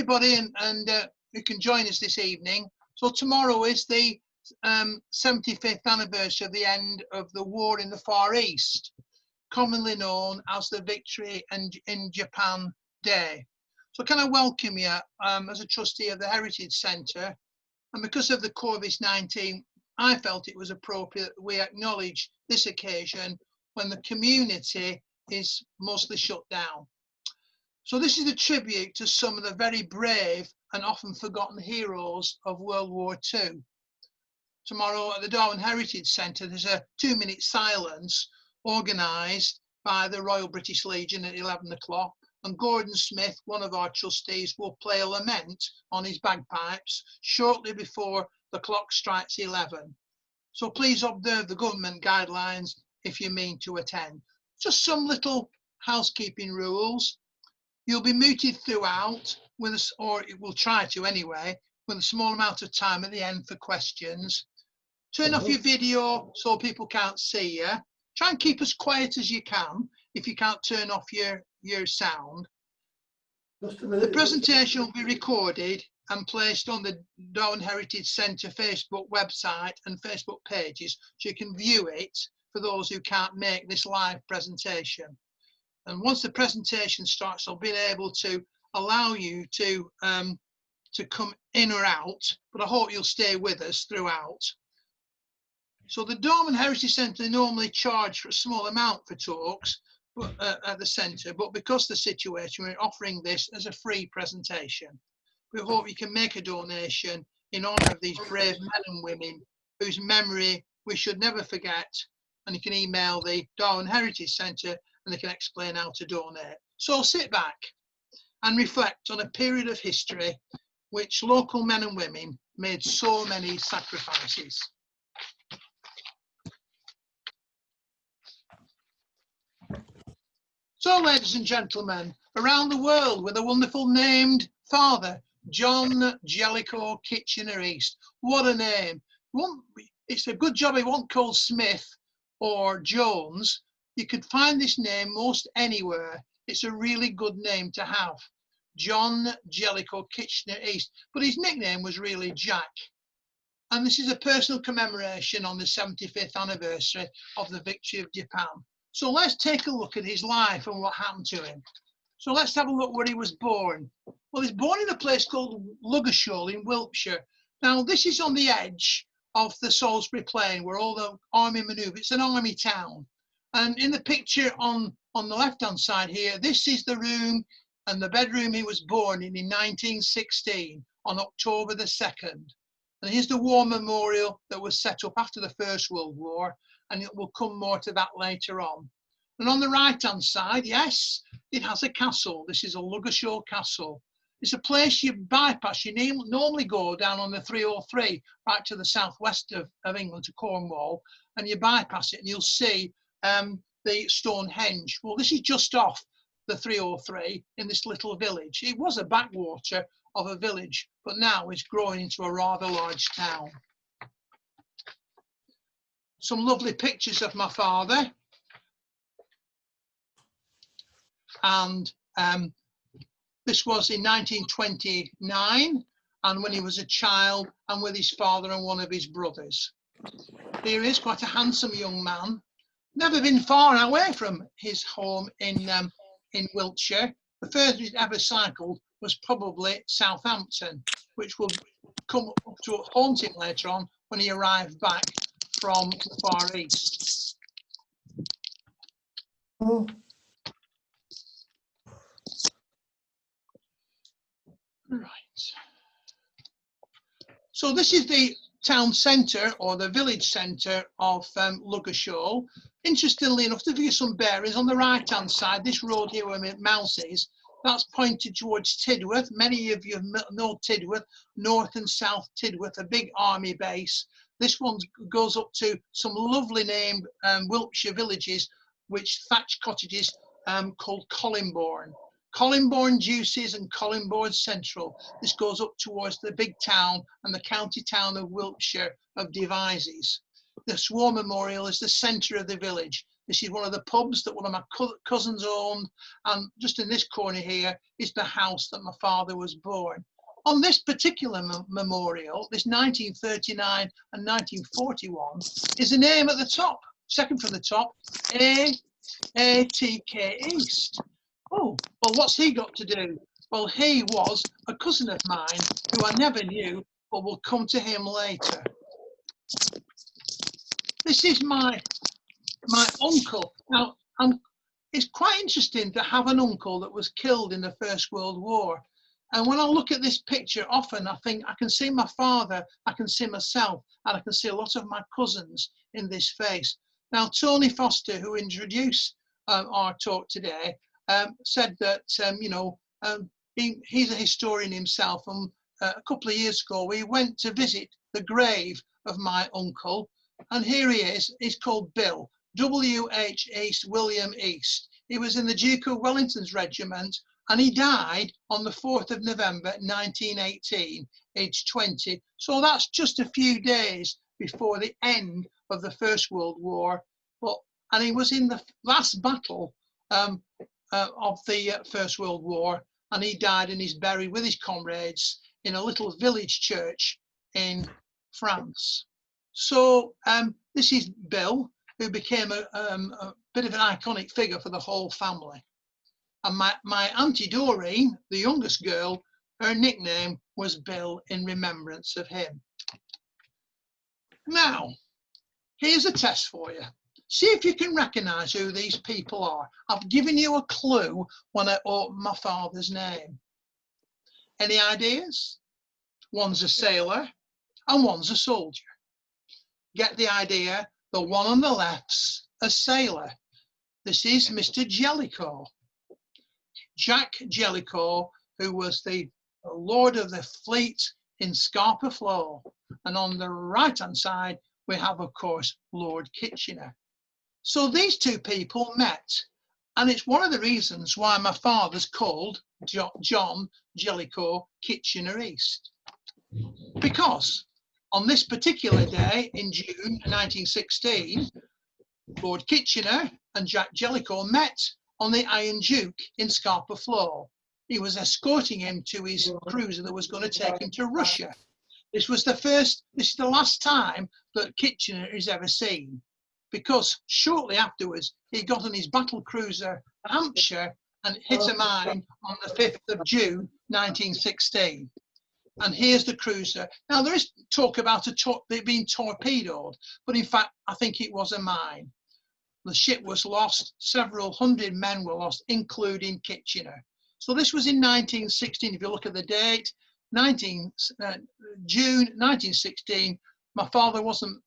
everybody, and who can join us this evening. So tomorrow is the 75th anniversary of the end of the war in the Far East, commonly known as the Victory in Japan Day. So can I welcome you as a trustee of the Heritage Centre, and because of the COVID-19, I felt it was appropriate that we acknowledge this occasion when the community is mostly shut down. So this is a tribute to some of the very brave and often forgotten heroes of World War II. Tomorrow at the Darwen Heritage Centre, there's a 2-minute silence organised by the Royal British Legion at 11 o'clock. And Gordon Smith, one of our trustees, will play a lament on his bagpipes shortly before the clock strikes 11. So please observe the government guidelines if you mean to attend. Just some little housekeeping rules. You'll be muted throughout, or it will try to anyway, with a small amount of time at the end for questions. Turn off your video so people can't see you. Try and keep as quiet as you can if you can't turn off your sound. The presentation will be recorded and placed on the Darwen Heritage Centre Facebook website and Facebook pages, so you can view it for those who can't make this live presentation. And once the presentation starts, I'll be able to allow you to come in or out, but I hope you'll stay with us throughout. So the Darwen Heritage Centre normally charge for a small amount for talks at the centre, but because of the situation, we're offering this as a free presentation. We hope you can make a donation in honour of these brave men and women whose memory we should never forget, and you can email the Darwen Heritage Centre and they can explain how to donate. So sit back and reflect on a period of history which local men and women made so many sacrifices. So, ladies and gentlemen, around the world with a wonderful named father, John Jellicoe Kitchener East. What a name. It's a good job he wasn't called Smith or Jones. You could find this name most anywhere. It's a really good name to have. John Jellicoe Kitchener East. But his nickname was really Jack. And this is a personal commemoration on the 75th anniversary of the victory of Japan. So let's take a look at his life and what happened to him. So let's have a look where he was born. Well, he's born in a place called Luggashall in Wiltshire. Now, this is on the edge of the Salisbury Plain where all the army manoeuvre. It's an army town. And in the picture on the left-hand side here, this is the room and the bedroom he was born in 1916 on October the 2nd. And here's the war memorial that was set up after the First World War, and it will come more to that later on. And on the right-hand side, yes, it has a castle. This is a Luggashall Castle. It's a place you bypass. You normally go down on the 303 right to the southwest of England to Cornwall, and you bypass it and you'll see the Stonehenge. Well, this is just off the 303 in this little village. It was a backwater of a village, but now it's growing into a rather large town. Some lovely pictures of my father. And this was in 1929, and when he was a child, and with his father and one of his brothers. Here he is, quite a handsome young man. Never been far away from his home in Wiltshire. The furthest he'd ever cycled was probably Southampton, which will come up to haunt him later on when he arrived back from the Far East. Oh. Right. So this is the town centre or the village centre of Luggashall. Interestingly enough, to give you some bearings, on the right-hand side, this road here where Mouse is, that's pointed towards Tidworth. Many of you know Tidworth, North and South Tidworth, a big army base. This one goes up to some lovely named Wiltshire villages, which thatched cottages called Collingbourne. Collingbourne Juices and Collingbourne Central. This goes up towards the big town and the county town of Wiltshire of Devizes. This war memorial is the centre of the village. This is one of the pubs that one of my cousins owned, and just in this corner here is the house that my father was born. On this particular memorial, this 1939 and 1941, is a name at the top, second from the top, A.T.K. East. Oh, well, what's he got to do? Well, he was a cousin of mine who I never knew, but we'll come to him later. This is my uncle. Now, it's quite interesting to have an uncle that was killed in the First World War. And when I look at this picture, often I think I can see my father, I can see myself, and I can see a lot of my cousins in this face. Now, Tony Foster, who introduced our talk today, said that, he's a historian himself. And a couple of years ago, we went to visit the grave of my uncle. And here he is. He's called Bill, W.H. East, William East. He was in the Duke of Wellington's regiment, and he died on the 4th of November 1918, aged 20. So that's just a few days before the end of the First World War. And he was in the last battle of the First World War, and he died and he's buried with his comrades in a little village church in France. So this is Bill, who became a bit of an iconic figure for the whole family. And my Auntie Doreen, the youngest girl, her nickname was Bill in remembrance of him. Now, here's a test for you. See if you can recognise who these people are. I've given you a clue when I opened my father's name. Any ideas? One's a sailor and one's a soldier. Get the idea? The one on the left's a sailor. This is Mr. Jellicoe. Jack Jellicoe, who was the Lord of the Fleet in Scapa Flow. And on the right-hand side, we have, of course, Lord Kitchener. So these two people met, and it's one of the reasons why my father's called John Jellicoe Kitchener East. Because on this particular day in June 1916, Lord Kitchener and Jack Jellicoe met on the Iron Duke in Scapa Flow. He was escorting him to his cruiser that was going to take him to Russia. This is the last time that Kitchener is ever seen, because shortly afterwards he got on his battle cruiser Hampshire and hit a mine on the 5th of June 1916. And here's the cruiser. Now there is talk about it being torpedoed, but in fact I think it was a mine. The ship was lost, several hundred men were lost, including Kitchener. So this was in 1916, if you look at the date, June 1916. My father wasn't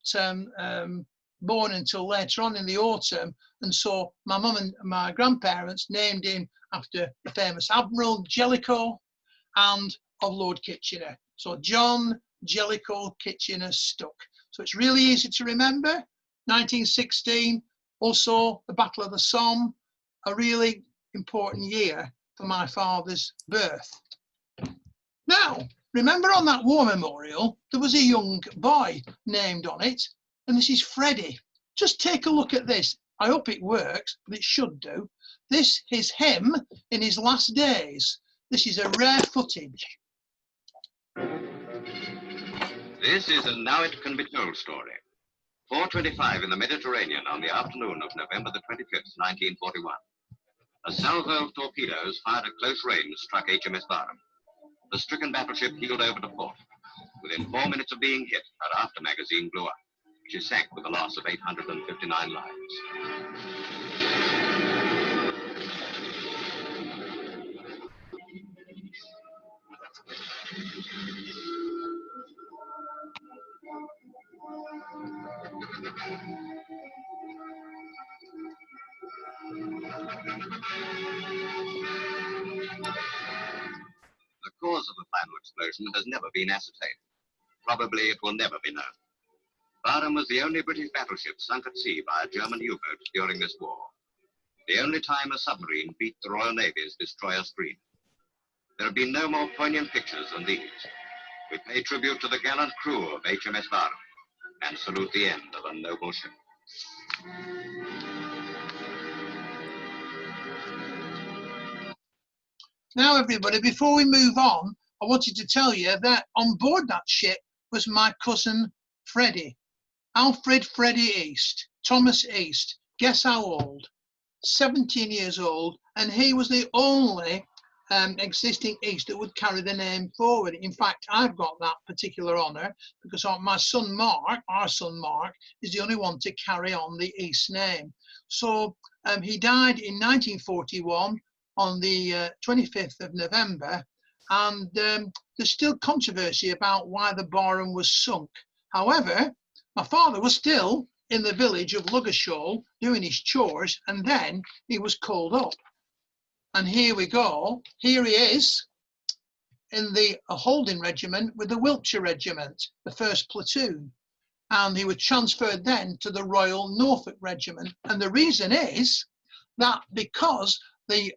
born until later on in the autumn, and so my mum and my grandparents named him after the famous Admiral Jellicoe and of Lord Kitchener. So John Jellicoe Kitchener stuck. So it's really easy to remember. 1916, also the Battle of the Somme, a really important year for my father's birth. Now, remember on that war memorial, there was a young boy named on it, and this is Freddie. Just take a look at this. I hope it works, but it should do. This is him in his last days. This is a rare footage. This is a now it can be told story. 4:25 in the Mediterranean on the afternoon of November the 25th, 1941. A salvo of torpedoes fired at close range struck HMS Darwen. The stricken battleship heeled over to port. Within 4 minutes of being hit, her after magazine blew up. She sank with a loss of 859 lives. The cause of the final explosion has never been ascertained. Probably it will never be known. Darwen was the only British battleship sunk at sea by a German U-boat during this war. The only time a submarine beat the Royal Navy's destroyer screen. There have been no more poignant pictures than these. We pay tribute to the gallant crew of HMS Darwen and salute the end of a noble ship. Now, everybody, before we move on, I wanted to tell you that on board that ship was my cousin Freddie, Alfred Freddie East, Thomas East. Guess how old? 17 years old, and he was the only existing East that would carry the name forward. In fact, I've got that particular honour because my son Mark, our son Mark, is the only one to carry on the East name. So he died in 1941 on the 25th of November, and there's still controversy about why the Barham was sunk. However, my father was still in the village of Luggershaw doing his chores, and then he was called up. And here we go. Here he is in the holding regiment with the Wiltshire Regiment, the 1st platoon. And he was transferred then to the Royal Norfolk Regiment. And the reason is that because the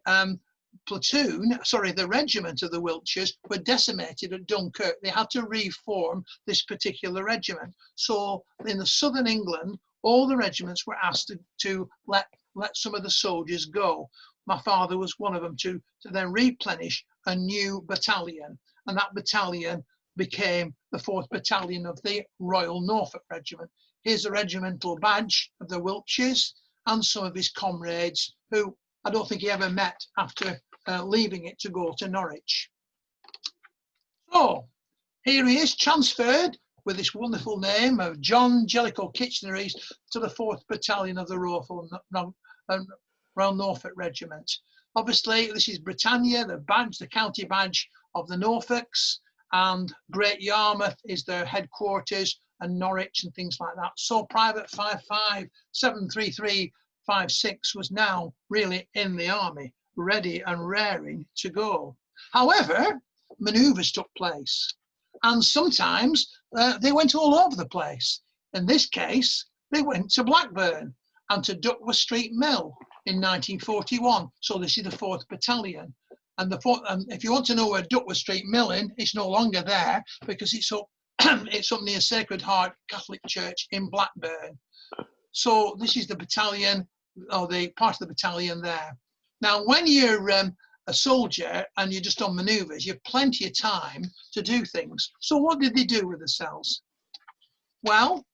the regiment of the Wiltshires were decimated at Dunkirk, they had to reform this particular regiment. So in the southern England, all the regiments were asked to let some of the soldiers go. My father was one of them to then replenish a new battalion, and that battalion became the 4th Battalion of the Royal Norfolk Regiment. Here's a regimental badge of the Wiltshires and some of his comrades who I don't think he ever met after leaving it to go to Norwich. So here he is, transferred with this wonderful name of John Jellicoe Kitchener East to the 4th Battalion of the Royal Norfolk Regiment. Obviously, this is Britannia, the badge, the county badge of the Norfolks, and Great Yarmouth is their headquarters, and Norwich and things like that. So Private 5573356 was now really in the army, ready and raring to go. However, manoeuvres took place, and sometimes they went all over the place. In this case, they went to Blackburn and to Duckworth Street Mill in 1941. So this is the 4th Battalion. And if you want to know where Duckworth Street Mill is, it's no longer there because it's up, it's up near Sacred Heart Catholic Church in Blackburn. So this is the battalion, or the part of the battalion there. Now, when you're a soldier and you're just on manoeuvres, you have plenty of time to do things. So what did they do with themselves? Well,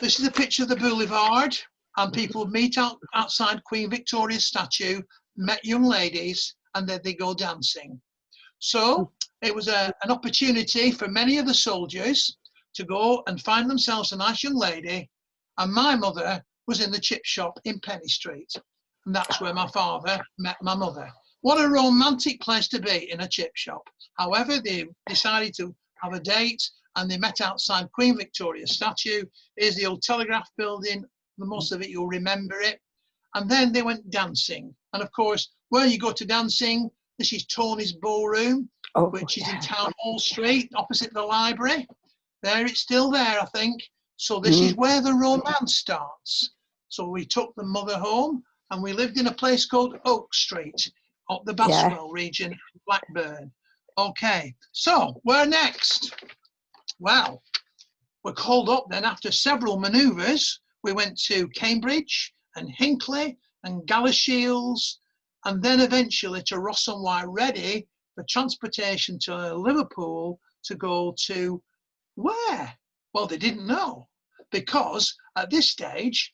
this is a picture of the boulevard, and people would meet outside Queen Victoria's statue, met young ladies, and then they go dancing. So it was an opportunity for many of the soldiers to go and find themselves a nice young lady, and my mother was in the chip shop in Penny Street, and that's where my father met my mother. What a romantic place to be, in a chip shop. However, they decided to have a date, and they met outside Queen Victoria's statue. Here's the old Telegraph building, the most of it you'll remember it. And then they went dancing. And of course, where you go to dancing, this is Tony's Ballroom, which is in Town Hall Street, opposite the library. There, it's still there, I think. So this is where the romance starts. So we took the mother home, and we lived in a place called Oak Street, up the Baswell region, Blackburn. Okay, so where next? Well, we're called up then after several manoeuvres. We went to Cambridge and Hinckley and Galashiels, and then eventually to Ross and White, ready for transportation to Liverpool to go to where? Well, they didn't know, because at this stage,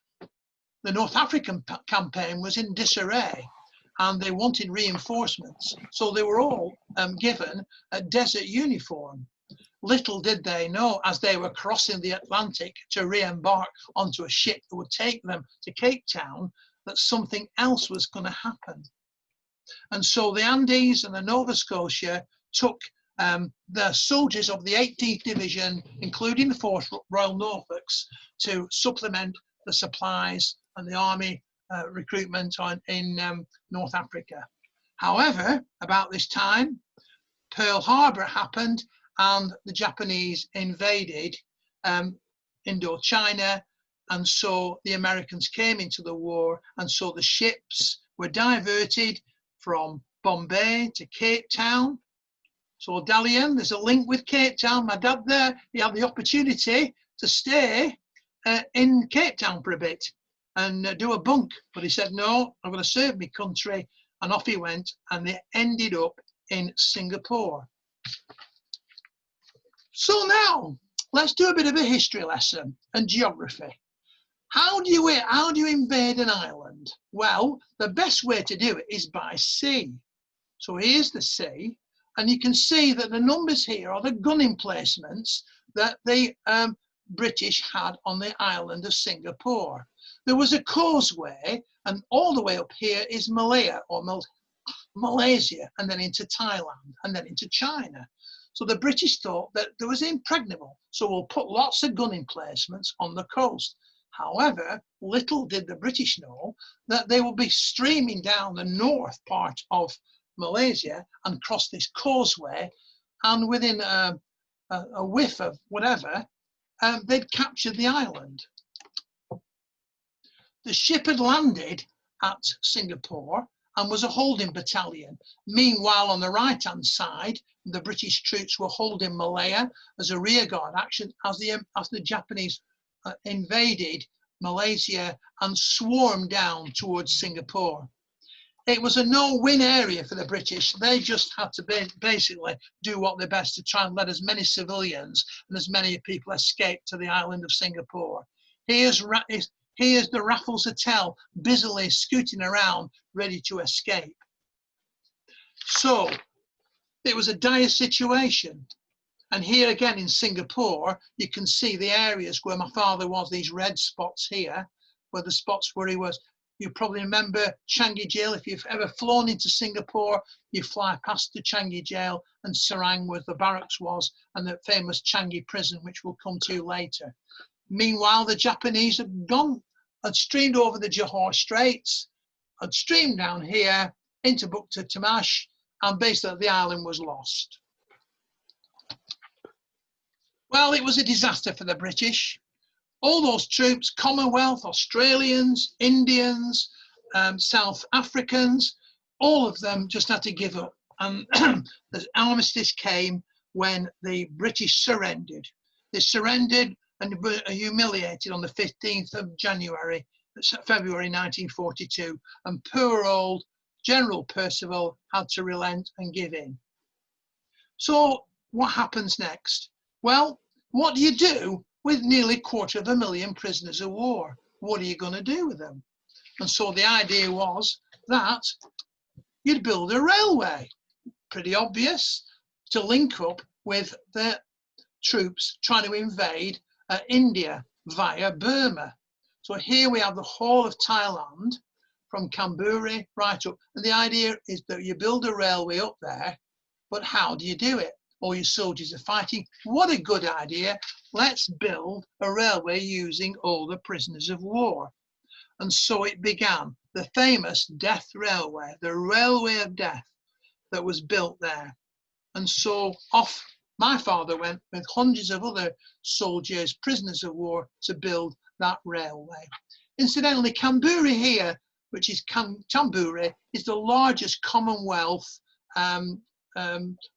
the North African campaign was in disarray and they wanted reinforcements. So they were all given a desert uniform. Little did they know, as they were crossing the Atlantic to re-embark onto a ship that would take them to Cape Town, that something else was going to happen. And so the Andes and the Nova Scotia took the soldiers of the 18th Division, including the 4th Royal Norfolks, to supplement the supplies and the army recruitment in North Africa. However, about this time, Pearl Harbor happened, and the Japanese invaded Indochina, and so the Americans came into the war, and so the ships were diverted from Bombay to Cape Town. So Dalian, there's a link with Cape Town. My dad there, he had the opportunity to stay in Cape Town for a bit and do a bunk, but he said, no, I'm going to serve my country, and off he went, and they ended up in Singapore. So now, let's do a bit of a history lesson and geography. How do you invade an island? Well, the best way to do it is by sea. So here's the sea, and you can see that the numbers here are the gun emplacements that the British had on the island of Singapore. There was a causeway, and all the way up here is Malaya or Malaysia, and then into Thailand, and then into China. So the British thought that there was impregnable, so we'll put lots of gun emplacements on the coast. However, little did the British know that they would be streaming down the north part of Malaysia and cross this causeway, and within a whiff of whatever, they'd captured the island. The ship had landed at Singapore and was a holding battalion. Meanwhile, on the right-hand side, the British troops were holding Malaya as a rearguard action as the Japanese invaded Malaysia and swarmed down towards Singapore. It was a no-win area for the British. They just had to basically do what they best to try and let as many civilians and as many people escape to the island of Singapore. Here's the Raffles Hotel busily scooting around, ready to escape. So it was a dire situation. And here again in Singapore, you can see the areas where my father was, these red spots here, were the spots where he was. You probably remember Changi Jail. If you've ever flown into Singapore, you fly past the Changi Jail, and Serang where the barracks was, and the famous Changi prison, which we'll come to later. Meanwhile, the Japanese had streamed over the Johor Straits, had streamed down here into Bukit Tamash, and basically the island was lost. Well, it was a disaster for the British. All those troops, Commonwealth, Australians, Indians, South Africans, all of them just had to give up. And the armistice came when the British surrendered. They surrendered and were humiliated on the 15th of February 1942. And poor old General Percival had to relent and give in. So what happens next? Well, what do you do with nearly 250,000 prisoners of war? What are you going to do with them? And so the idea was that you'd build a railway, pretty obvious, to link up with the troops trying to invade India via Burma. So here we have the whole of Thailand from Kamburi right up. And the idea is that you build a railway up there, but how do you do it? All your soldiers are fighting. What a good idea. Let's build a railway using all the prisoners of war. And so it began, the famous Death Railway, the Railway of Death that was built there. And so off my father went with hundreds of other soldiers, prisoners of war, to build that railway. Incidentally, Kamburi here, which is Kamburi, is the largest Commonwealth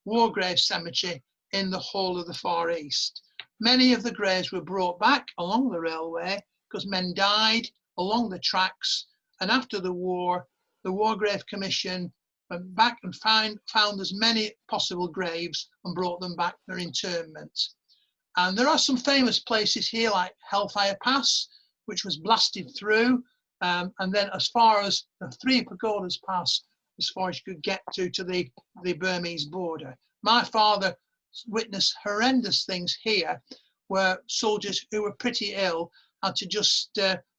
war grave cemetery in the whole of the Far East. Many of the graves were brought back along the railway because men died along the tracks, and after the War Grave Commission went back and found as many possible graves and brought them back for interment. And there are some famous places here like Hellfire Pass, which was blasted through, and then as far as the Three Pagodas Pass, as far as you could get to the Burmese border. My father witnessed horrendous things here where soldiers who were pretty ill had to just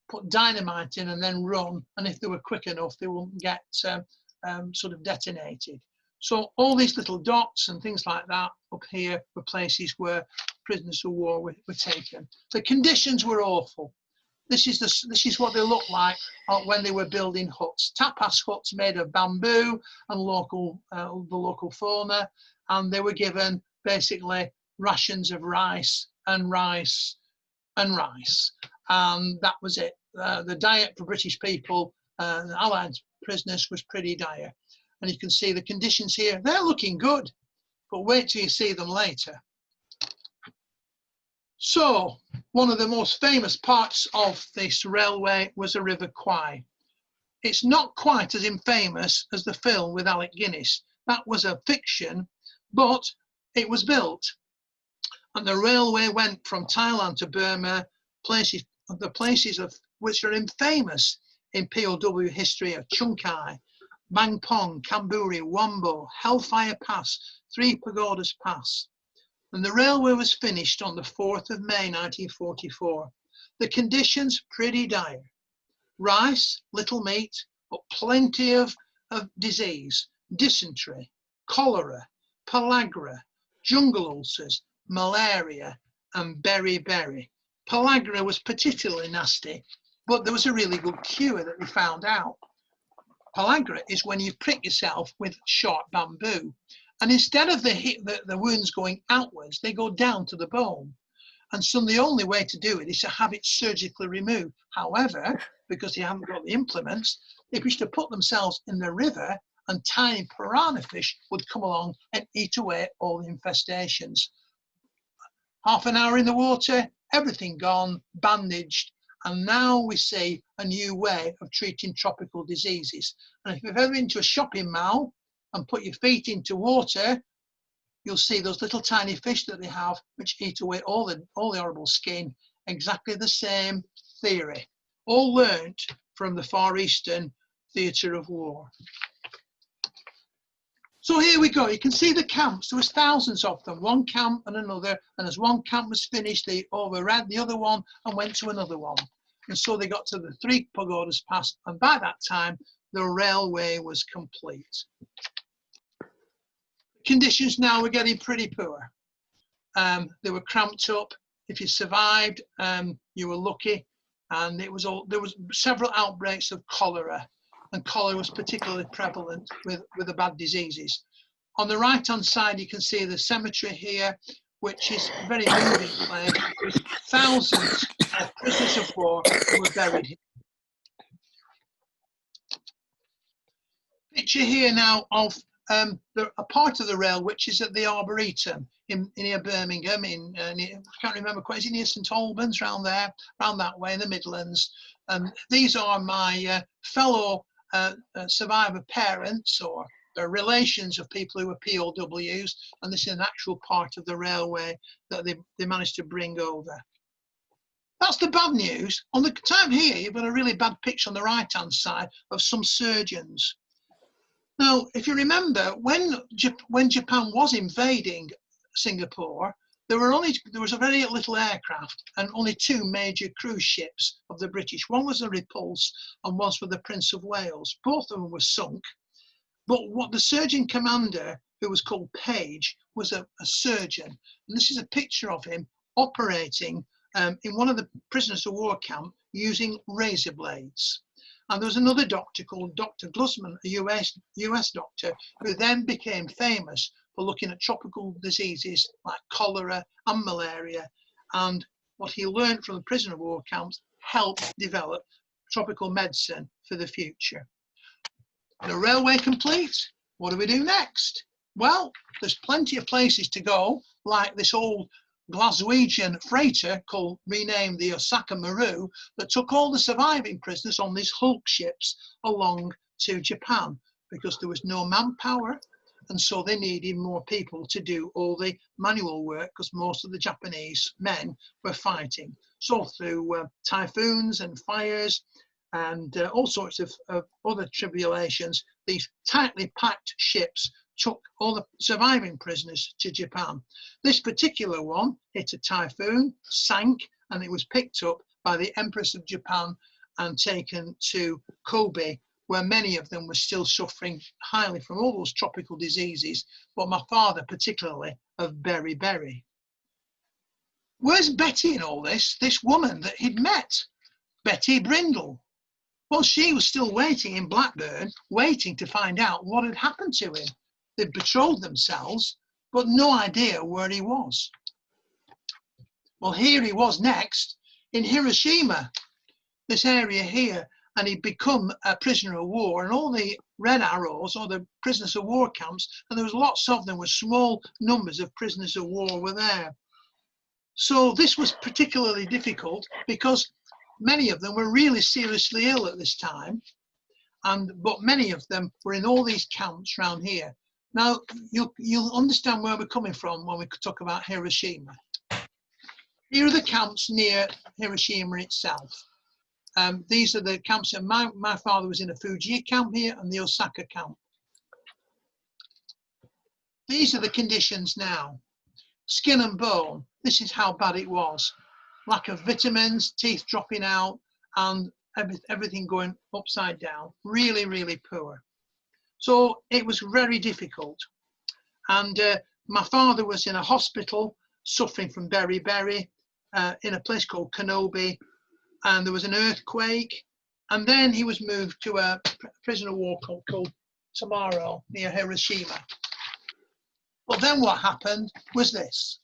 put dynamite in and then run, and if they were quick enough they wouldn't get sort of detonated. So all these little dots and things like that up here were places where prisoners of war were taken. The conditions were awful. This is what they looked like when they were building huts. Tapas huts made of bamboo and the local fauna, and they were given basically rations of rice and rice and rice, and that was it. The diet for British people, the Allied prisoners, was pretty dire. And you can see the conditions here. They're looking good, but wait till you see them later. So one of the most famous parts of this railway was the River Kwai. It's not quite as infamous as the film with Alec Guinness. That was a fiction, but it was built. And the railway went from Thailand to Burma, the places of which are infamous in POW history are Chunkai, Bang Pong, Kamburi, Wombo, Hellfire Pass, Three Pagodas Pass. And the railway was finished on the 4th of May 1944. The conditions pretty dire. Rice, little meat, but plenty of disease, dysentery, cholera, pellagra, jungle ulcers, malaria, and beriberi. Pellagra was particularly nasty, but there was a really good cure that we found out. Pellagra is when you prick yourself with sharp bamboo, and instead of the wounds going outwards, they go down to the bone. And so the only way to do it is to have it surgically removed. However, because they haven't got the implements, they wish to put themselves in the river, and tiny piranha fish would come along and eat away all the infestations. Half an hour in the water, everything gone, bandaged, and now we see a new way of treating tropical diseases. And if you've ever been to a shopping mall and put your feet into water, you'll see those little tiny fish that they have, which eat away all the horrible skin. Exactly the same theory, all learnt from the Far Eastern theatre of war. So here we go. You can see the camps. There was thousands of them, one camp and another. And as one camp was finished, they overran the other one and went to another one. And so they got to the Three Pagodas Pass. And by that time, the railway was complete. Conditions now were getting pretty poor. They were cramped up. If you survived, you were lucky. And there was several outbreaks of cholera. And cholera was particularly prevalent with the bad diseases. On the right-hand side, you can see the cemetery here, which is a very moving place, with thousands of prisoners of war who were buried here. Picture here now of a part of the rail which is at the Arboretum in near Birmingham. I can't remember quite. Is it near St Albans, around there, around that way in the Midlands? These are my fellow survivor parents or the relations of people who were POWs, and this is an actual part of the railway that they managed to bring over. That's the bad news. On the time here, you've got a really bad picture on the right-hand side of some surgeons. Now, if you remember, when Japan was invading Singapore, there was a very little aircraft and only two major cruise ships of the British. One was the Repulse and one was the Prince of Wales. Both of them were sunk. But what the surgeon commander, who was called Page, was a surgeon. And this is a picture of him operating in one of the prisoners of war camp using razor blades. And there was another doctor called Dr. Glusman, a US doctor, who then became famous for looking at tropical diseases like cholera and malaria. And what he learned from the prisoner of war camps helped develop tropical medicine for the future. The railway complete. What do we do next? Well, there's plenty of places to go, like this old Glaswegian freighter renamed the Osaka Maru, that took all the surviving prisoners on these hulk ships along to Japan, because there was no manpower, and so they needed more people to do all the manual work, because most of the Japanese men were fighting. So through typhoons and fires and all sorts of other tribulations, these tightly packed ships took all the surviving prisoners to Japan. This particular one hit a typhoon, sank, and it was picked up by the Empress of Japan and taken to Kobe, where many of them were still suffering highly from all those tropical diseases, but my father particularly of beriberi. Where's Betty in all this? This woman that he'd met, Betty Brindle. Well, she was still waiting in Blackburn, waiting to find out what had happened to him. They'd betrothed themselves, but no idea where he was. Well, here he was next in Hiroshima, this area here, and he'd become a prisoner of war, and all the red arrows, or the prisoners of war camps, and there was lots of them, with small numbers of prisoners of war were there. So this was particularly difficult because many of them were really seriously ill at this time. but many of them were in all these camps around here. Now, you'll understand where we're coming from when we talk about Hiroshima. Here are the camps near Hiroshima itself. These are the camps. And my father was in a Fujiya camp here and the Osaka camp. These are the conditions now. Skin and bone, this is how bad it was. Lack of vitamins, teeth dropping out, and everything going upside down. Really, really poor. So it was very difficult. And my father was in a hospital suffering from beriberi in a place called Kanobi, and there was an earthquake. And then he was moved to a prisoner of war called Tamaro near Hiroshima. But then what happened was this.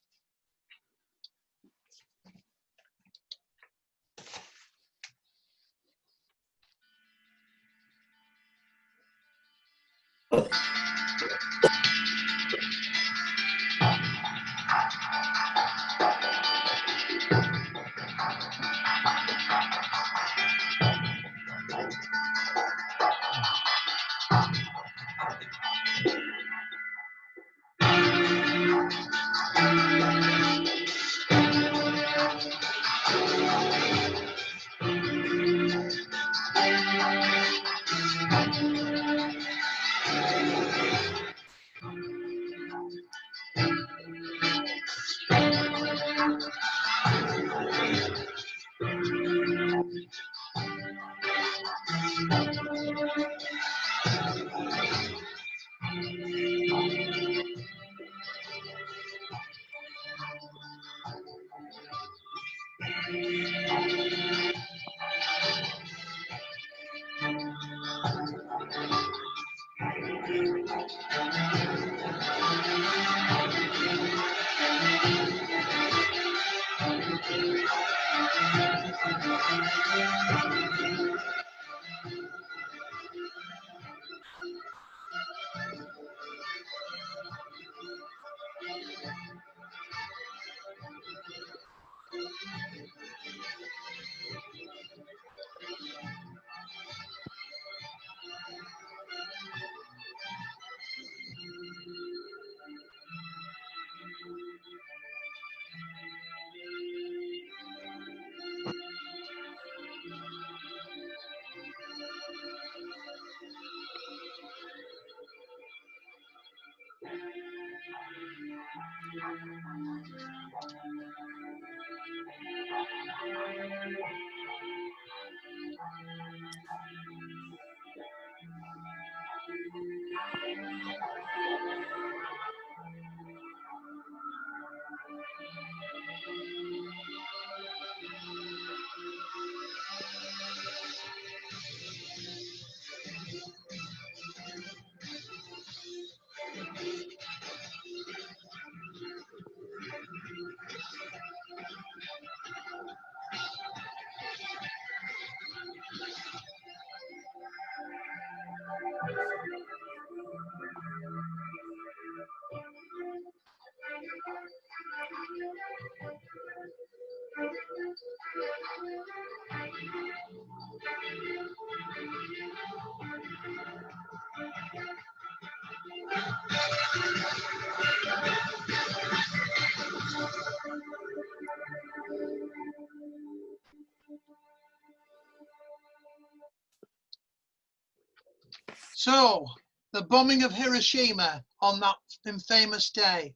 So, the bombing of Hiroshima on that infamous day,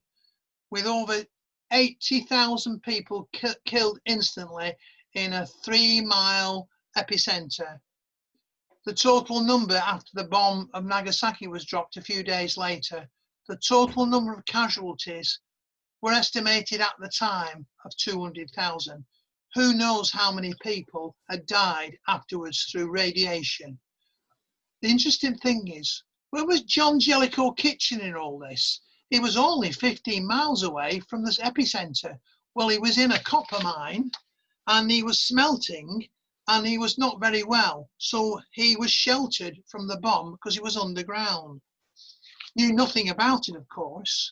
with over 80,000 people killed instantly in a 3-mile epicenter. The total number after the bomb of Nagasaki was dropped a few days later, the total number of casualties were estimated at the time of 200,000. Who knows how many people had died afterwards through radiation? The interesting thing is, where was John Jellicoe Kitchener in all this? He was only 15 miles away from this epicenter. Well, he was in a copper mine and he was smelting and he was not very well. So he was sheltered from the bomb because he was underground. Knew nothing about it, of course.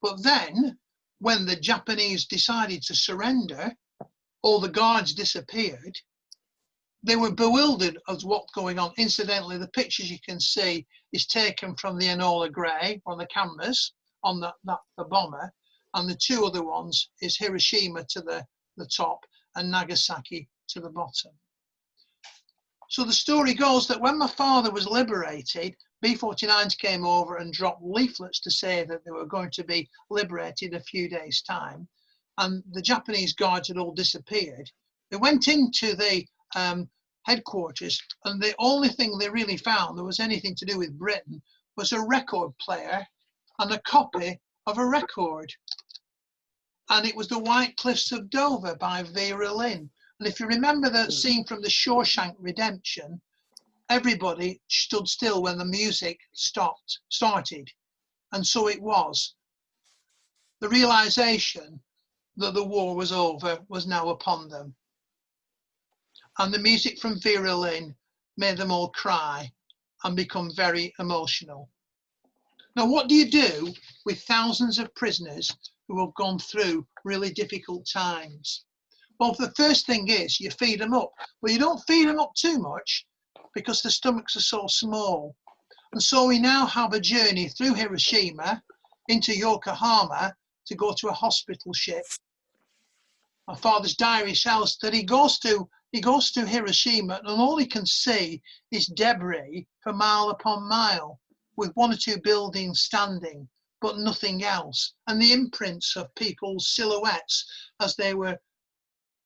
But then when the Japanese decided to surrender, all the guards disappeared. they were bewildered as what's going on. Incidentally, the pictures you can see is taken from the Enola Gray on the cameras on the bomber, and the two other ones is Hiroshima to the top and Nagasaki to the bottom. So the story goes that when my father was liberated, B-49s came over and dropped leaflets to say that they were going to be liberated a few days' time, and the Japanese guards had all disappeared. They went into the headquarters, and the only thing they really found that was anything to do with Britain was a record player and a copy of a record. And it was The White Cliffs of Dover by Vera Lynn. And if you remember that scene from the Shawshank Redemption, everybody stood still when the music started. And so it was. The realization that the war was over was now upon them. And the music from Vera Lynn made them all cry and become very emotional. Now, what do you do with thousands of prisoners who have gone through really difficult times? Well, the first thing is you feed them up. Well, you don't feed them up too much because the stomachs are so small. And so we now have a journey through Hiroshima into Yokohama to go to a hospital ship. My father's diary tells that he goes to Hiroshima, and all he can see is debris for mile upon mile, with one or two buildings standing, but nothing else. And the imprints of people's silhouettes as they were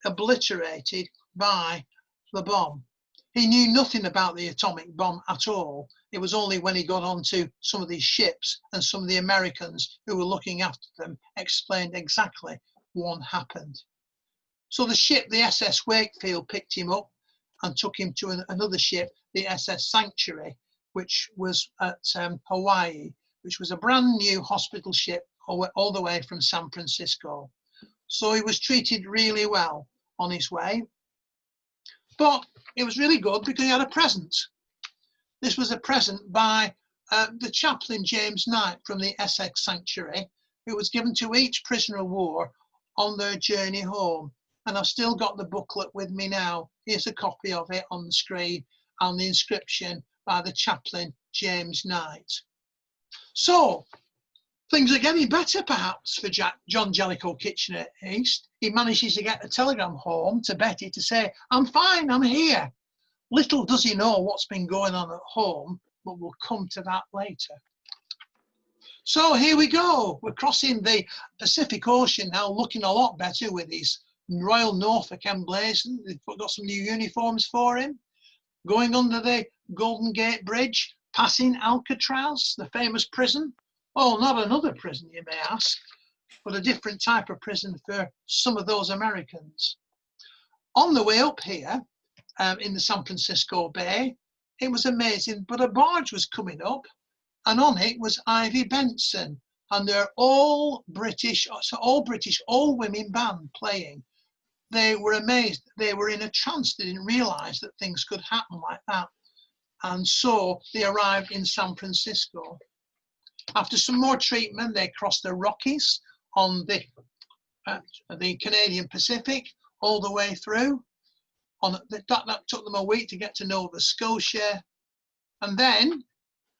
obliterated by the bomb. He knew nothing about the atomic bomb at all. It was only when he got onto some of these ships and some of the Americans who were looking after them explained exactly what happened. So the ship, the SS Wakefield, picked him up and took him to another ship, the SS Sanctuary, which was at Hawaii, which was a brand new hospital ship all the way from San Francisco. So he was treated really well on his way. But it was really good because he had a present. This was a present by the chaplain James Knight from the Essex Sanctuary, who was given to each prisoner of war on their journey home. And I've still got the booklet with me now. Here's a copy of it on the screen and the inscription by the chaplain James Knight. So things are getting better perhaps for John Jellicoe Kitchener East. He manages to get a telegram home to Betty to say, "I'm fine, I'm here." Little does he know what's been going on at home, but we'll come to that later. So here we go. We're crossing the Pacific Ocean now, looking a lot better with his Royal Norfolk emblazoned. They've got some new uniforms for him. Going under the Golden Gate Bridge, passing Alcatraz, the famous prison. Oh, not another prison, you may ask, but a different type of prison for some of those Americans. On the way up here, in the San Francisco Bay, it was amazing, but a barge was coming up, and on it was Ivy Benson, and they're all British, all-women band playing. They were amazed. They were in a trance. They didn't realize that things could happen like that. And so they arrived in San Francisco. After some more treatment, they crossed the Rockies on the Canadian Pacific all the way through. That took them a week to get to Nova Scotia. And then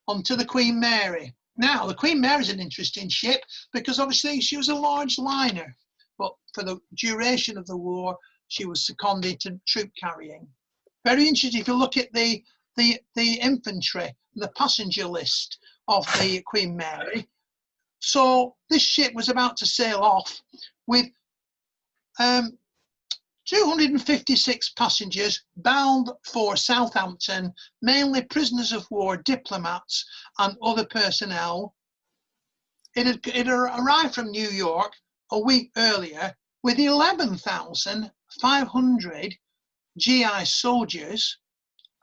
onto the Queen Mary. Now, the Queen Mary is an interesting ship because obviously she was a large liner. But for the duration of the war, she was seconded to troop carrying. Very interesting if you look at the infantry, the passenger list of the Queen Mary. So this ship was about to sail off with 256 passengers bound for Southampton, mainly prisoners of war, diplomats and other personnel. It had arrived from New York a week earlier with 11,500 GI soldiers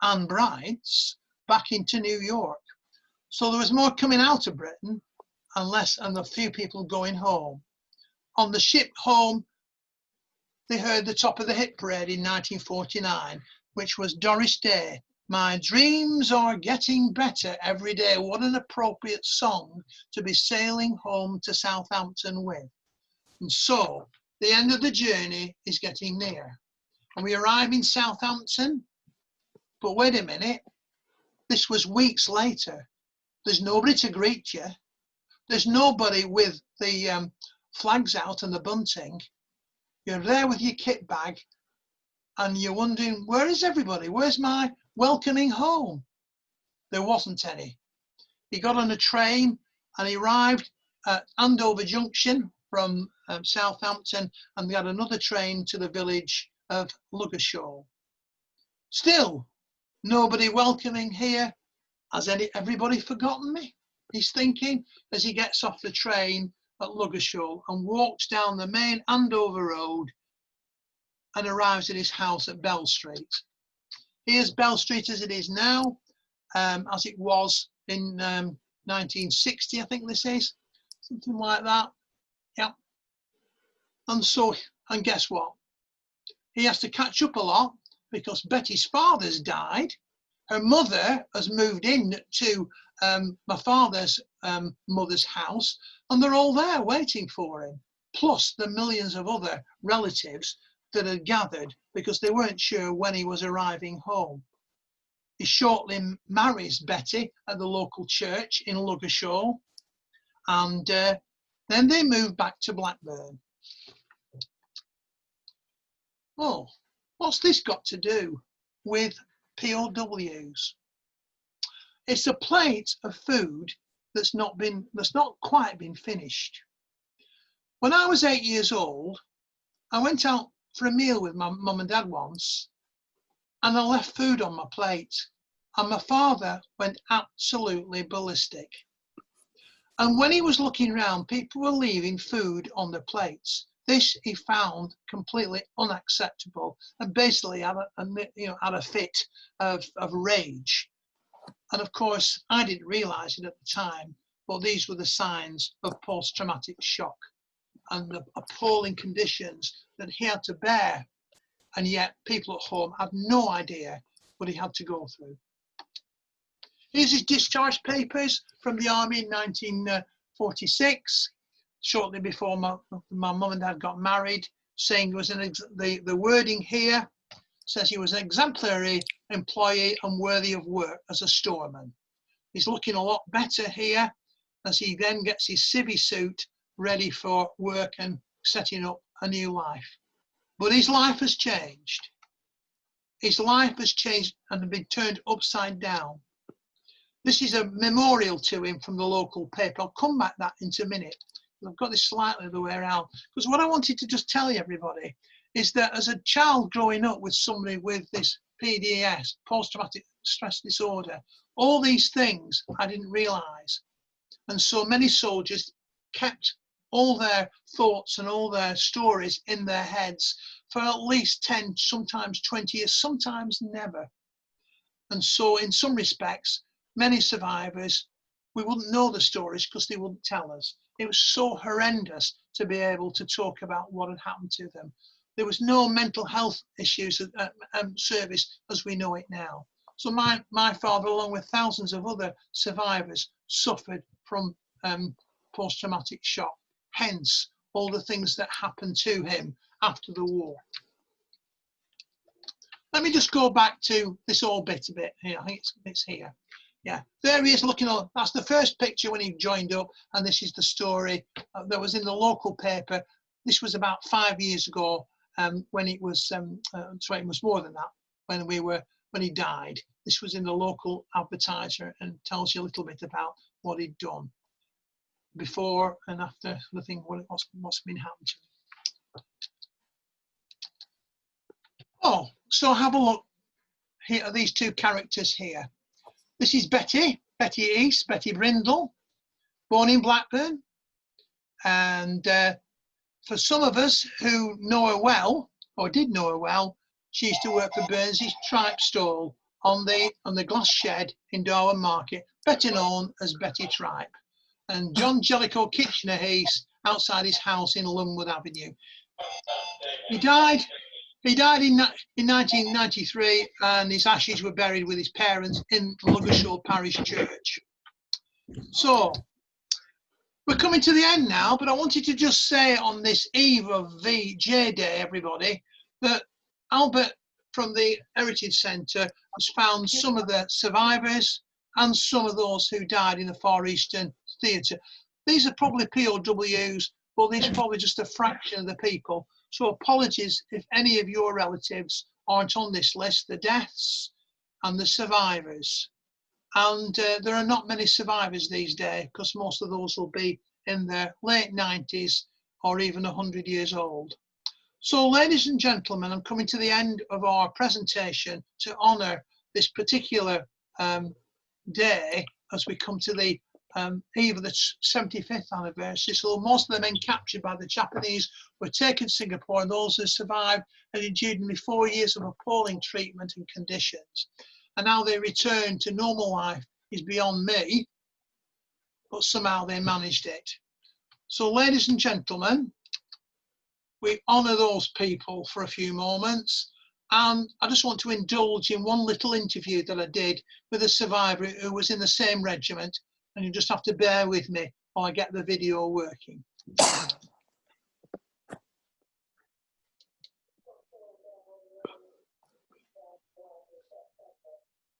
and brides back into New York. So there was more coming out of Britain and a few people going home. On the ship home, they heard the Top of the Hit Parade in 1949, which was Doris Day. My dreams are getting better every day. What an appropriate song to be sailing home to Southampton with. And so the end of the journey is getting near. And we arrive in Southampton But wait a minute, this was weeks later. There's nobody to greet you. There's nobody with the flags out and the bunting. You're there with your kit bag and you're wondering, where is everybody? Where's my welcoming home? There wasn't any. He got on a train and he arrived at Andover Junction from Southampton, and they had another train to the village of Luggershaw. Still, nobody welcoming here. Has everybody forgotten me? He's thinking as he gets off the train at Luggershaw and walks down the main Andover Road and arrives at his house at Bell Street. Here's Bell Street as it is now, as it was in 1960, I think this is, something like that. Yeah. And guess what? He has to catch up a lot because Betty's father's died. Her mother has moved in to my father's mother's house, and they're all there waiting for him, plus the millions of other relatives that had gathered because they weren't sure when he was arriving home. He shortly marries Betty at the local church in Luggershaw, and then they move back to Blackburn. Oh, what's this got to do with POWs? It's a plate of food that's not quite been finished. When I was 8 years old, I went out for a meal with my mum and dad once, and I left food on my plate, and my father went absolutely ballistic. And when he was looking around, people were leaving food on their plates. This he found completely unacceptable, and basically had a fit of rage. And of course, I didn't realise it at the time, but these were the signs of post-traumatic shock and the appalling conditions that he had to bear. And yet people at home had no idea what he had to go through. Here's his discharge papers from the army in 1946, shortly before my mum and dad got married, saying the wording here says he was an exemplary employee and worthy of work as a storeman. He's looking a lot better here as he then gets his civvy suit ready for work and setting up a new life. But his life has changed. His life has changed and been turned upside down. This is a memorial to him from the local paper. I'll come back to that in a minute. I've got this slightly the way around. Because what I wanted to just tell you, everybody, is that as a child growing up with somebody with this PDS, post-traumatic stress disorder, all these things I didn't realise. And so many soldiers kept all their thoughts and all their stories in their heads for at least 10, sometimes 20 years, sometimes never. And so in some respects, many survivors, we wouldn't know the stories because they wouldn't tell us. It was so horrendous to be able to talk about what had happened to them. There was no mental health issues service as we know it now. So my father, along with thousands of other survivors, suffered from post-traumatic shock, hence all the things that happened to him after the war. Let me just go back to this old bit a bit here. I think it's here. Yeah, there he is looking on. That's the first picture when he joined up, and this is the story that was in the local paper. This was about 5 years ago, when it was, sorry, it was more than that, when he died. This was in the local advertiser and tells you a little bit about what he'd done before and after the thing, what's been happening to him. Oh, so have a look here at these two characters here. This is Betty East, Betty Brindle, born in Blackburn. And for some of us who know her well, or did know her well, she used to work for Burns's Tripe Stall on the glass shed in Darwen Market, better known as Betty Tripe. And John Jellicoe Kitchener East, outside his house in Lungwood Avenue. He died in 1993, and his ashes were buried with his parents in Luggershaw Parish Church. So we're coming to the end now, but I wanted to just say on this eve of VJ Day, everybody, that Albert from the Heritage Centre has found some of the survivors and some of those who died in the Far Eastern Theatre. These are probably POWs, but these are probably just a fraction of the people. So apologies if any of your relatives aren't on this list, the deaths and the survivors. And there are not many survivors these days because most of those will be in their late 90s or even 100 years old. So ladies and gentlemen, I'm coming to the end of our presentation to honour this particular day as we come to the eve of the 75th anniversary. So most of the men captured by the Japanese were taken to Singapore, and those who survived had endured nearly 4 years of appalling treatment and conditions. And how they returned to normal life is beyond me, but somehow they managed it. So ladies and gentlemen, we honour those people for a few moments, and I just want to indulge in one little interview that I did with a survivor who was in the same regiment, and you just have to bear with me while I get the video working.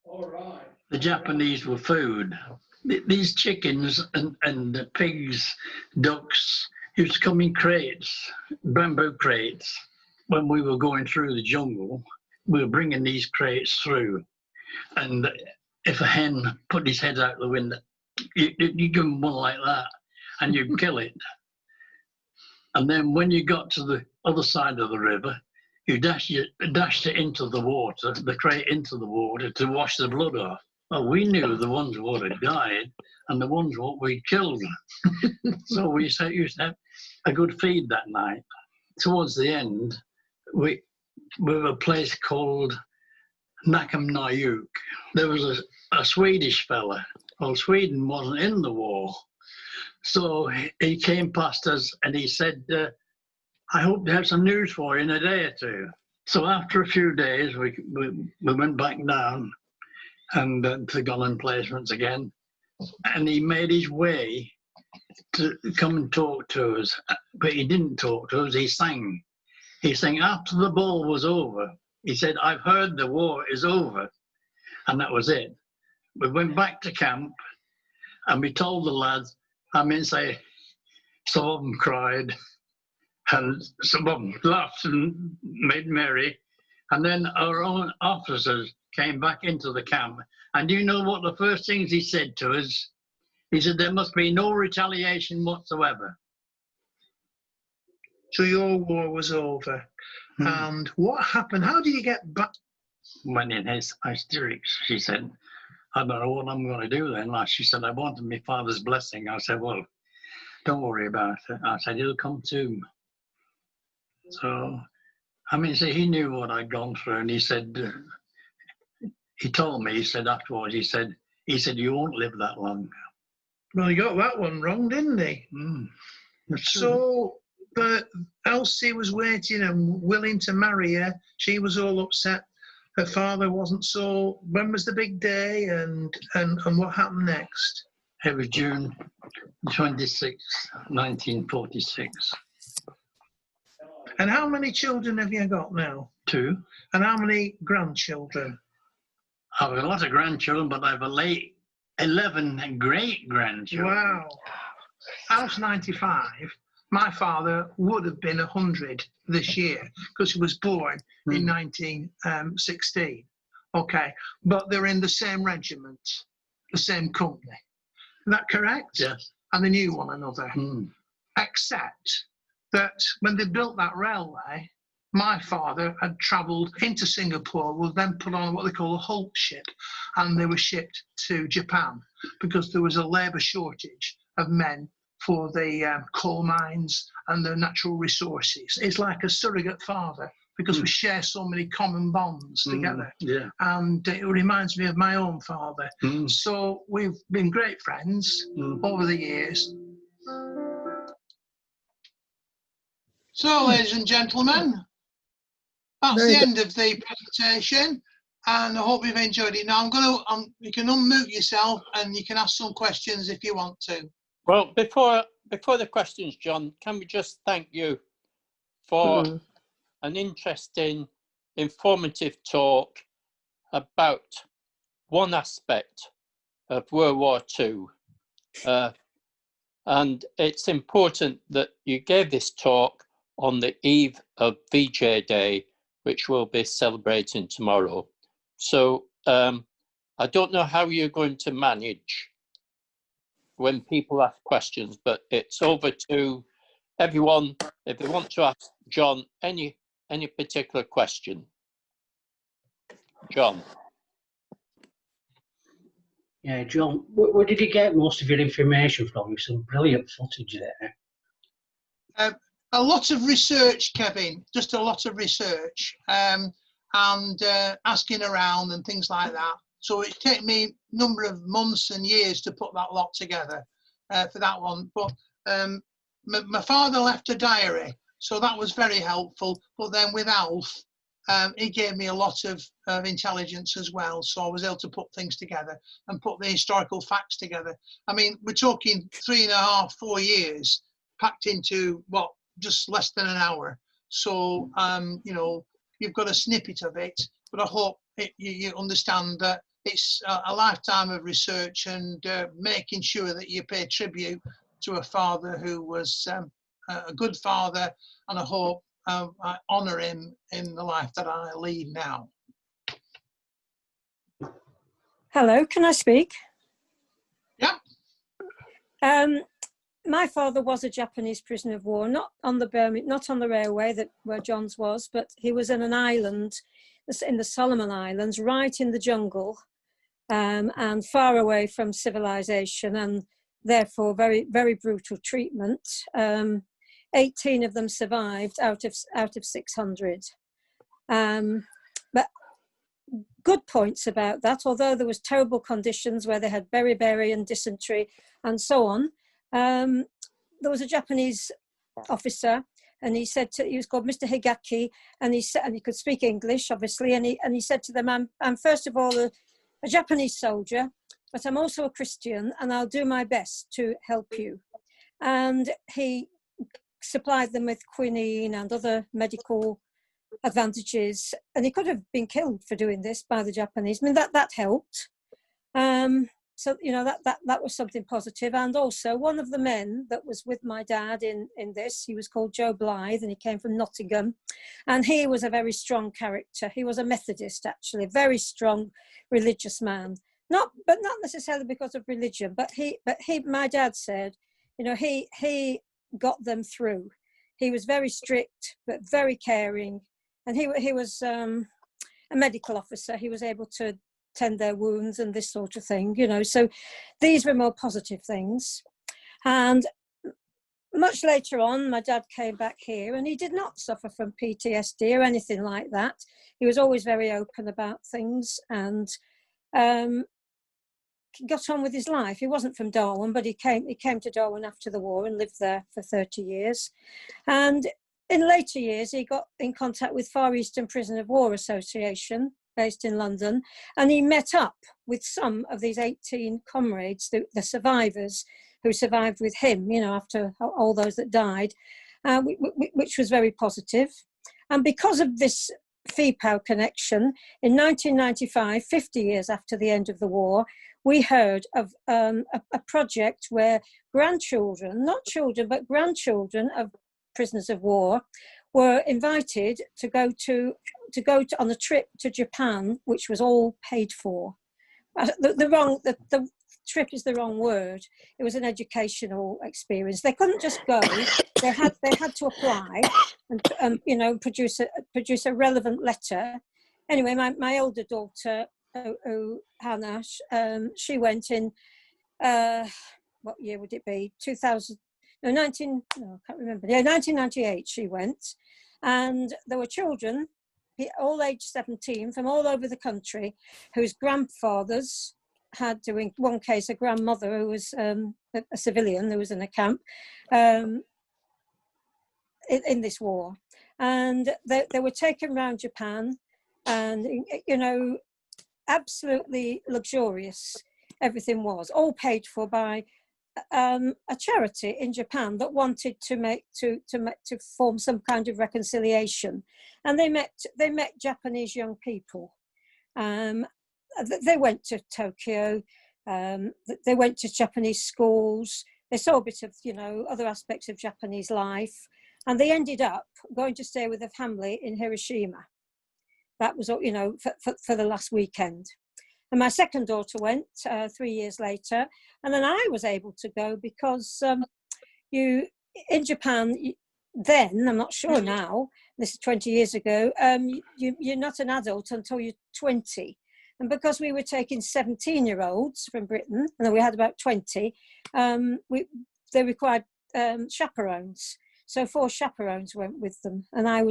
All right. The Japanese were food. These chickens and the pigs, ducks, used to come in crates, bamboo crates. When we were going through the jungle, we were bringing these crates through. And if a hen put his head out the window, you give him one like that and you'd kill it. And then when you got to the other side of the river, you dashed it into the water, the crate into the water to wash the blood off. Well, we knew the ones what had died and the ones what we killed. So we used to have a good feed that night. Towards the end, we were a place called Nakamnayuk. There was a Swedish fella. Well, Sweden wasn't in the war. So he came past us and he said, I hope to have some news for you in a day or two. So after a few days, we went back down and to Golland Placements again. And he made his way to come and talk to us. But he didn't talk to us, he sang. He sang after the ball was over. He said, I've heard the war is over. And that was it. We went back to camp and we told the lads, some of them cried and some of them laughed and made merry. And then our own officers came back into the camp. And you know what the first things he said to us? He said, there must be no retaliation whatsoever. So your war was over. And what happened? How did you get back? Went in his hysterics. She said, I don't know what I'm going to do then. She said, I wanted my father's blessing. I said, well, don't worry about it. I said, he'll come to. So, see, he knew what I'd gone through, and he said, he told me, he said afterwards, he said, you won't live that long. Well, he got that one wrong, didn't he? So, but Elsie was waiting and willing to marry her. She was all upset. Her father wasn't. So when was the big day, and what happened next? It was June 26, 1946. And how many children have you got now? 2. And how many grandchildren? I have a lot of grandchildren, but I have 11 great-grandchildren. Wow. I was 95. My father would have been 100 this year because he was born in 1916. Okay, but they're in the same regiment, the same company. Is that correct? Yes. And they knew one another. Except that when they built that railway, my father had travelled into Singapore, was then put on what they call a hulk ship, and they were shipped to Japan because there was a labour shortage of men for the coal mines and the natural resources. It's like a surrogate father because we share so many common bonds together. Yeah. And it reminds me of my own father. So we've been great friends over the years. So, ladies and gentlemen, that's the end of the presentation, and I hope you've enjoyed it. Now, you can unmute yourself and you can ask some questions if you want to. Well, before the questions, John, can we just thank you for an interesting informative talk about one aspect of World War II. And it's important that you gave this talk on the eve of VJ Day, which we'll be celebrating tomorrow. So I don't know how you're going to manage when people ask questions, but it's over to everyone if you want to ask John any particular question. John. Yeah, John, where did you get most of your information from? Some brilliant footage there. A lot of research, Kevin, just a lot of research, and asking around and things like that. So it took me a number of months and years to put that lot together for that one. But my father left a diary, so that was very helpful. But then with Alf, he gave me a lot of intelligence as well. So I was able to put things together and put the historical facts together. I mean, we're talking 3.5, 4 years packed into what, just less than an hour. So, you know, you've got a snippet of it, but I hope you understand that it's a lifetime of research and making sure that you pay tribute to a father who was a good father, and I hope I honour him in the life that I lead now. Hello, can I speak? Yeah. My father was a Japanese prisoner of war, not on the railway where John's was, but he was in an island, in the Solomon Islands, right in the jungle, and far away from civilization, and therefore very, very brutal treatment. 18 of them survived out of 600. But good points about that, although there was terrible conditions where they had beriberi and dysentery and so on. There was a Japanese officer, and he said he was called Mr. Higaki, and he said, and he could speak English, obviously, and he said to them, I'm first of all a Japanese soldier, but I'm also a Christian, and I'll do my best to help you. And he supplied them with quinine and other medical advantages, and he could have been killed for doing this by the Japanese. I mean, that helped. So, you know, that was something positive. And also one of the men that was with my dad in this, he was called Joe Blythe, and he came from Nottingham, and he was a very strong character. He was a Methodist, actually, a very strong religious man. Not necessarily because of religion, but my dad said, you know, he got them through. He was very strict, but very caring. And he was a medical officer. He was able to tend their wounds and this sort of thing, you know. So these were more positive things. And much later on, my dad came back here, and he did not suffer from PTSD or anything like that. He was always very open about things, and got on with his life. He wasn't from Darwen, but he came to Darwen after the war and lived there for 30 years. And in later years, he got in contact with Far Eastern Prisoner of War Association, based in London, and he met up with some of these 18 comrades, the survivors who survived with him, you know, after all those that died, which was very positive. And because of this FEPOW connection, in 1995, 50 years after the end of the war, we heard of a project where grandchildren, not children, but grandchildren of prisoners of war were invited to go on a trip to Japan, which was all paid for. The trip is the wrong word. It was an educational experience. They couldn't just go. They had to apply and you know, produce a relevant letter. Anyway, my older daughter, Hannah, she went in, what year would it be? 1998 she went, and there were children, all aged 17, from all over the country, whose grandfathers had to, in one case, a grandmother who was a civilian who was in a camp in this war. And they were taken around Japan, and, you know, absolutely luxurious everything was, all paid for by a charity in Japan that wanted to form some kind of reconciliation, and they met Japanese young people. They went to Tokyo. They went to Japanese schools. They saw a bit of, you know, other aspects of Japanese life, and they ended up going to stay with a family in Hiroshima. That was, you know, for the last weekend. And my second daughter went 3 years later, and then I was able to go because in Japan then, I'm not sure now, this is 20 years ago, you're not an adult until you're 20. And because we were taking 17-year-olds from Britain, and then we had about 20, they required chaperones. So 4 chaperones went with them, and I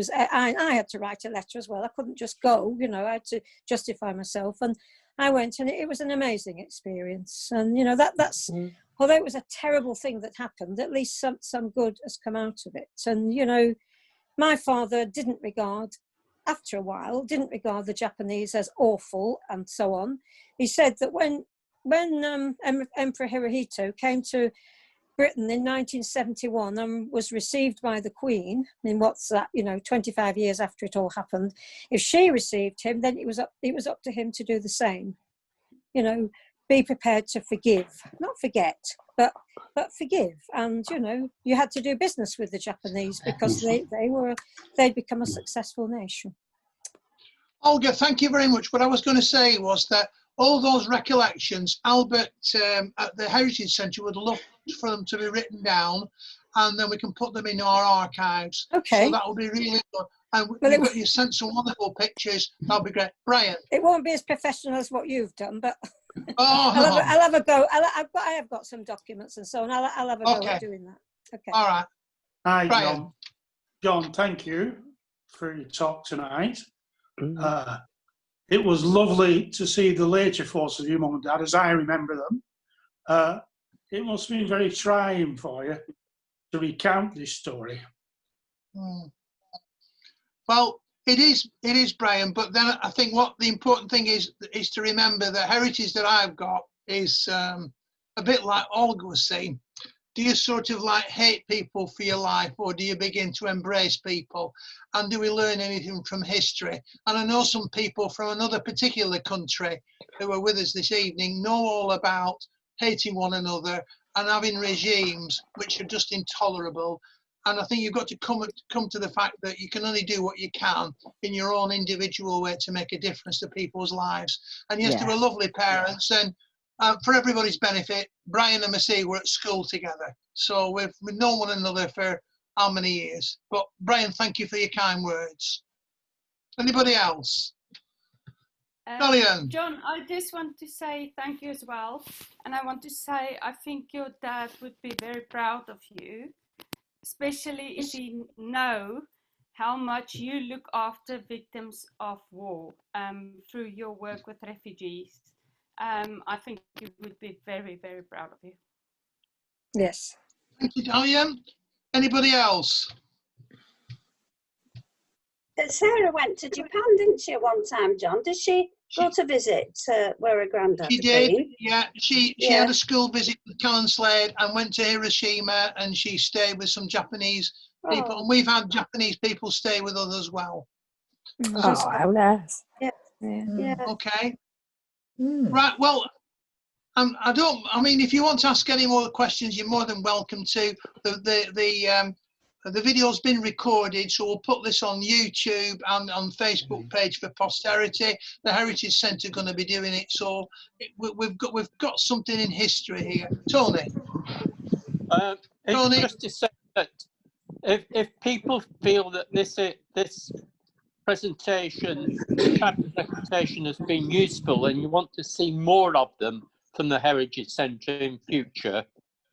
had to write a letter as well. I couldn't just go, you know, I had to justify myself, and I went, and it was an amazing experience. And you know, that's although it was a terrible thing that happened, at least some good has come out of it. And you know, my father after a while didn't regard the Japanese as awful and so on. He said that when Emperor Hirohito came to Britain in 1971 and was received by the Queen, in what's that, you know, 25 years after it all happened, if she received him, then it was up to him to do the same. You know, be prepared to forgive, not forget, but forgive. And you know, you had to do business with the Japanese because they'd become a successful nation. Olga, thank you very much. What I was going to say was that all those recollections, Albert at the Heritage Centre would love for them to be written down, and then we can put them in our archives. Okay. So that would be really good. And you sent some wonderful pictures. That'll be great. Brian. It won't be as professional as what you've done, but I'll have a go. I have got some documents and so on. I'll have a go at doing that. Okay. All right. Hi, Brian. John. John, thank you for your talk tonight. It was lovely to see the later photos of you, Mum and Dad, as I remember them. It must have been very trying for you to recount this story. Well, it is, Brian, but then I think what the important thing is to remember the heritage that I've got is a bit like Olga was saying. Do you sort of like hate people for your life, or do you begin to embrace people? And do we learn anything from history? And I know some people from another particular country who are with us this evening know all about hating one another and having regimes which are just intolerable. And I think you've got to come to the fact that you can only do what you can in your own individual way to make a difference to people's lives. And yes, they were lovely parents, and for everybody's benefit, Brian and Massey were at school together. So we've known one another for how many years? But Brian, thank you for your kind words. Anybody else? John, I just want to say thank you as well. And I want to say I think your dad would be very proud of you, especially if he know how much you look after victims of war through your work with refugees. I think you would be very, very proud of you. Yes. Thank you, Dalian. Anybody else? Sarah went to Japan, didn't she, at one time, John? Did she go to visit where her granddad She did, been? yeah. She had a school visit with Callan Slade and went to Hiroshima, and she stayed with some Japanese people. And we've had Japanese people stay with us as well. Oh, how nice. Yeah. Okay. Right, well, I mean, if you want to ask any more questions, you're more than welcome to. The video's been recorded, so we'll put this on YouTube and on Facebook page for posterity. The Heritage Centre are going to be doing it, so we've got something in history here. Tony. It's just to say that if people feel that this presentation has been useful and you want to see more of them from the Heritage Centre in future,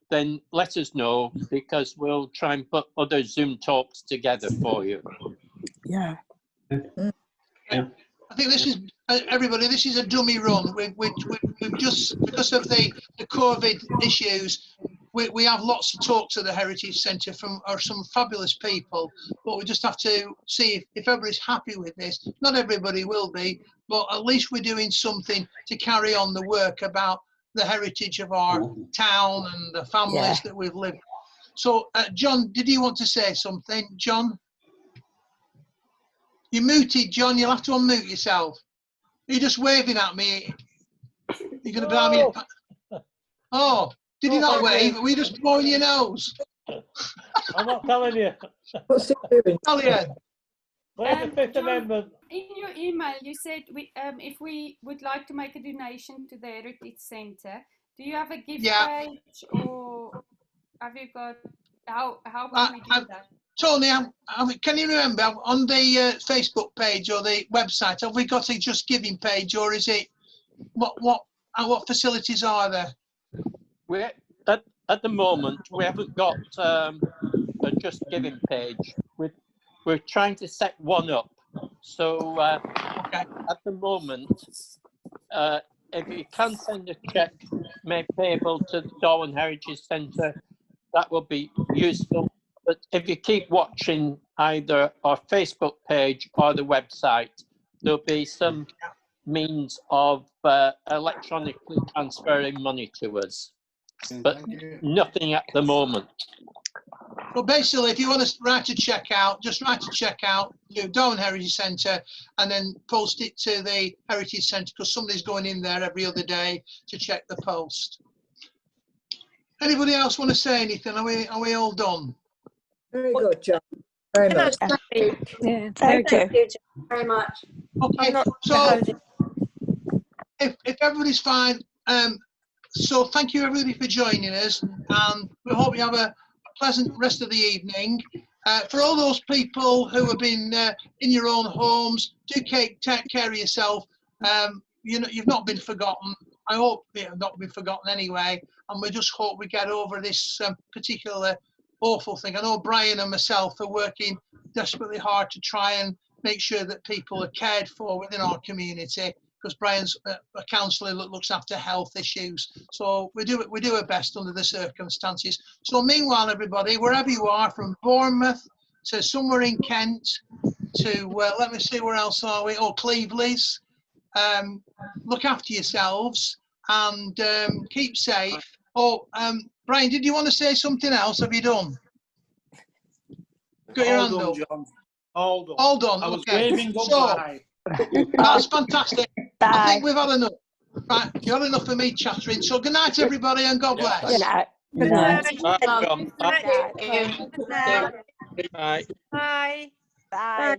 then let us know, because we'll try and put other Zoom talks together for you. Yeah. I think this is, everybody, this is a dummy run. We've just, because of the COVID issues, we have lots of talks at the Heritage Centre from some fabulous people, but we just have to see if everybody's happy with this. Not everybody will be, but at least we're doing something to carry on the work about the heritage of our town and the families Yeah. that we've lived. So, John, did you want to say something? John? You're muted, John. You'll have to unmute yourself. You're just waving at me. You're going to buy me a... Oh, did you not wave? Were you just blowing your nose? I'm not telling you. What's he doing? Tell you. Where's the Fifth John, Amendment? in your email, you said if we would like to make a donation to the Heritage Centre, do you have a gift page, or have you got, how would we do that? Tony, can you remember on the Facebook page or the website, have we got a Just Giving page, or is it, what facilities are there? We're at the moment we haven't got a Just Giving page. We're trying to set one up. So at the moment, if you can send a check made payable to the Darwen Heritage Centre, that would be useful. But if you keep watching either our Facebook page or the website, there'll be some means of electronically transferring money to us, but nothing at the moment. Well, basically, if you want to write a check out, just write a check out to Darwen Heritage Centre and then post it to the Heritage Centre, because somebody's going in there every other day to check the post. Anybody else want to say anything? Are we all done? Very good, John. Very much. Yeah, Thank you. Very much. Okay, so if everybody's fine, so thank you everybody for joining us, and we hope you have a pleasant rest of the evening. For all those people who have been in your own homes, do take care of yourself. You've not been forgotten. I hope you've not been forgotten anyway, and we just hope we get over this particular awful thing. I know Brian and myself are working desperately hard to try and make sure that people are cared for within our community, because Brian's a counsellor that looks after health issues. So we do our best under the circumstances. So meanwhile, everybody, wherever you are, from Bournemouth to somewhere in Kent to, let me see, where else are we? Oh, Cleveley's. Look after yourselves and keep safe. Oh, Brian, did you want to say something else? Have you done? Got your hand up. John. All done. All done. I was Okay. waving goodbye. That's fantastic. Bye. I think we've had enough. Right, you had enough of me chattering. So good night, everybody, and God bless. Good night. Good night. Bye, John. Good night. Bye. Bye. Bye.